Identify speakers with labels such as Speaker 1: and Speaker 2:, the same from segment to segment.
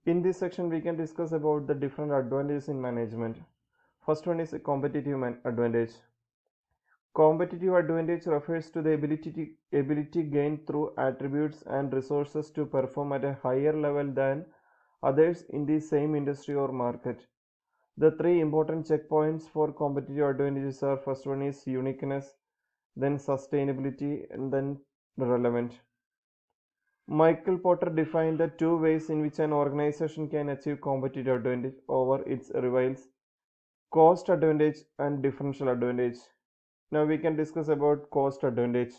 Speaker 1: In this section, we can discuss about the different advantages in management. First one is a competitive advantage. Competitive advantage refers to the ability gained through attributes and resources to perform at a higher level than others in the same industry or market. The three important checkpoints for competitive advantages are: first one is uniqueness, then sustainability, and then relevant. Michael Porter defined the two ways in which an organization can achieve competitive advantage over its rivals: cost advantage and differential advantage. Now we can discuss about cost advantage.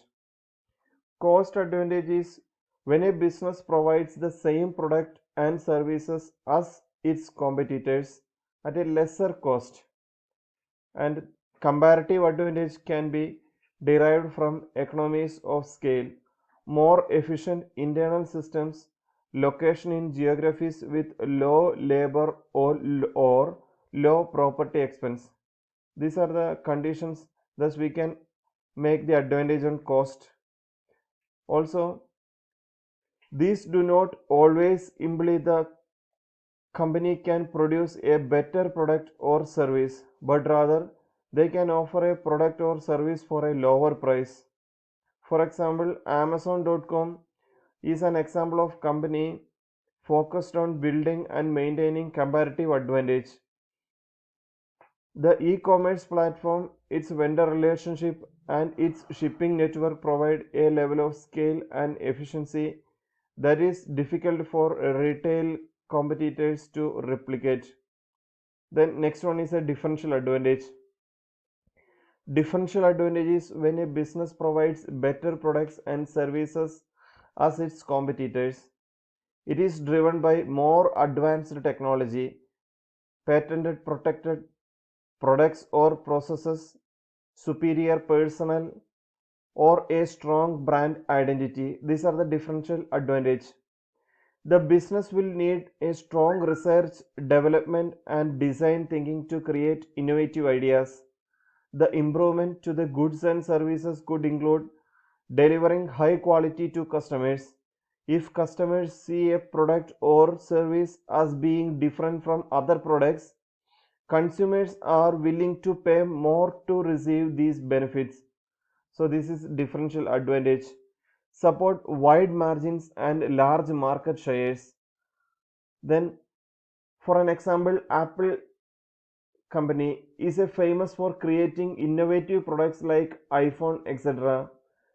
Speaker 1: Cost advantage is when a business provides the same product and services as its competitors at a lesser cost. And comparative advantage can be derived from economies of scale, more efficient internal systems, location in geographies with low labor or low property expense. These are the conditions, thus we can make the advantage on cost. Also, these do not always imply the company can produce a better product or service, but rather they can offer a product or service for a lower price. For example, Amazon.com is an example of company focused on building and maintaining comparative advantage. The e-commerce platform, its vendor relationship, and its shipping network provide a level of scale and efficiency that is difficult for retail competitors to replicate. Then next one is a differential advantage. Differential advantage is when a business provides better products and services as its competitors. It is driven by more advanced technology, patented protected products or processes, superior personnel, or a strong brand identity. These are the differential advantage. The business will need a strong research, development, and design thinking to create innovative ideas. The improvement to the goods and services could include delivering high quality to customers. If customers see a product or service as being different from other products, consumers are willing to pay more to receive these benefits. So this is differential advantage. Support wide margins and large market shares. Then for an example, Apple company is a famous for creating innovative products like iPhone, etc.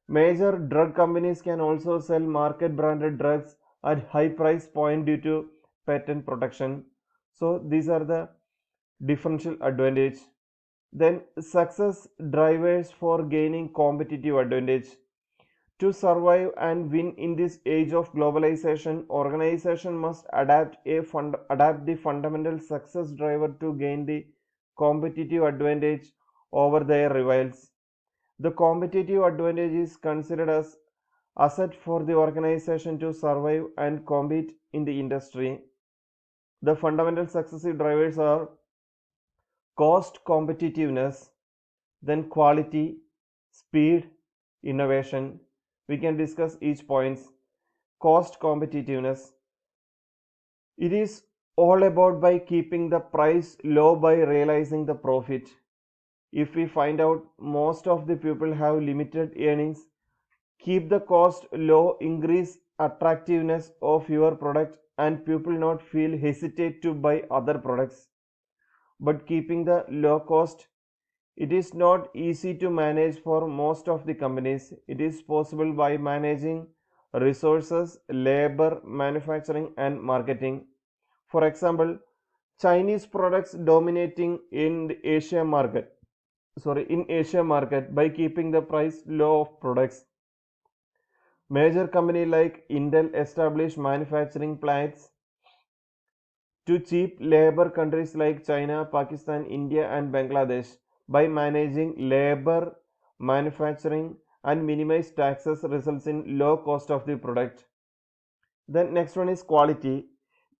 Speaker 1: Major drug companies can also sell market branded drugs at high price point due to patent protection. So these are the differential advantage. Then success drivers for gaining competitive advantage. To survive and win in this age of globalization, organization must adapt the fundamental success driver to gain the competitive advantage over their rivals. The competitive advantage is considered as asset for the organization to survive and compete in the industry. The fundamental successive drivers are cost competitiveness, then quality, speed, innovation. We can discuss each points. Cost competitiveness. It is all about by keeping the price low by realizing the profit. If we find out most of the people have limited earnings, keep the cost low, increase attractiveness of your product, and people not feel hesitate to buy other products. But keeping the low cost, it is not easy to manage for most of the companies. It is possible by managing resources, labor, manufacturing, and marketing. For example, Chinese products dominating in the Asia market. In Asia market by keeping the price low of products. Major company like Intel established manufacturing plants to cheap labor countries like China, Pakistan, India, and Bangladesh by managing labor, manufacturing, and minimize taxes results in low cost of the product. Then next one is quality.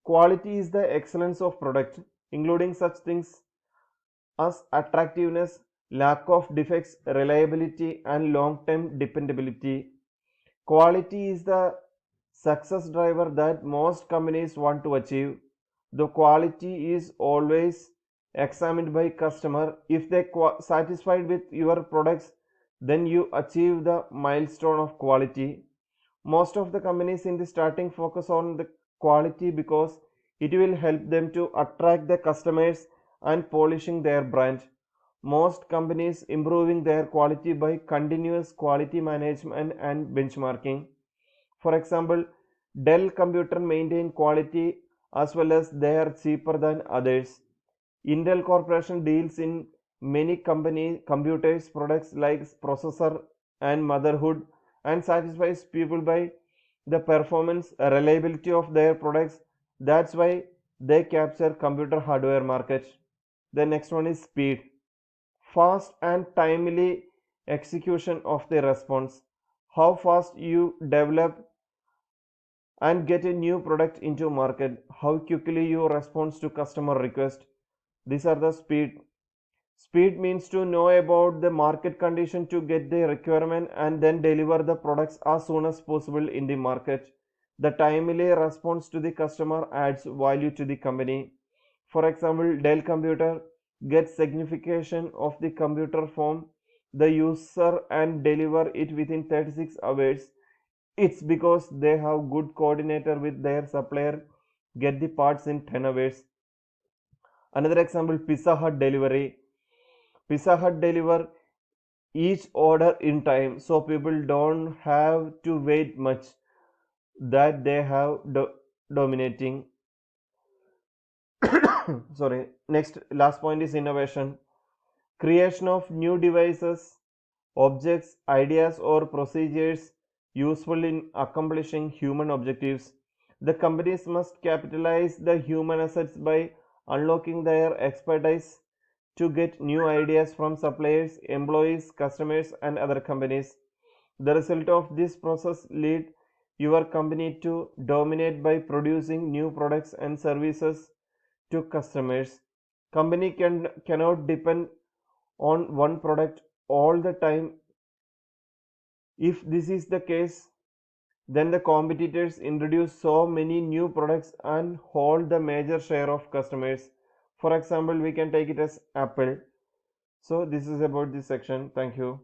Speaker 1: Quality is the excellence of product, including such things as attractiveness, lack of defects, reliability, and long-term dependability. Quality is the success driver that most companies want to achieve. The quality is always examined by customer. If they satisfied with your products, then you achieve the milestone of quality. Most of the companies in the starting focus on the quality because it will help them to attract the customers and polishing their brand. Most companies improving their quality by continuous quality management and benchmarking. For example, Dell computer maintain quality as well as they are cheaper than others. Intel Corporation deals in many company computers products like processor and motherboard and satisfies people by the performance reliability of their products. That's why they capture computer hardware market. The next one is speed. Fast and timely execution of the response. How fast you develop and get a new product into market, how quickly you respond to customer request. These are the speed. Speed means to know about the market condition to get the requirement and then deliver the products as soon as possible in the market. The timely response to the customer adds value to the company. For example, Dell computer gets signification of the computer from the user and deliver it within 36 hours. It's because they have good coordinator with their supplier, get the parts in 10 hours. Another example, Pizza Hut delivery. Pizza Hut deliver each order in time so people don't have to wait much, that they have dominating. Sorry. Next, last point is innovation. Creation of new devices, objects, ideas or procedures useful in accomplishing human objectives. The companies must capitalize the human assets by unlocking their expertise to get new ideas from suppliers, employees, customers, and other companies. The result of this process lead your company to dominate by producing new products and services to customers. Company cannot depend on one product all the time. If this is the case, then the competitors introduce so many new products and hold the major share of customers. For example, we can take it as Apple. So this is about this section. Thank you.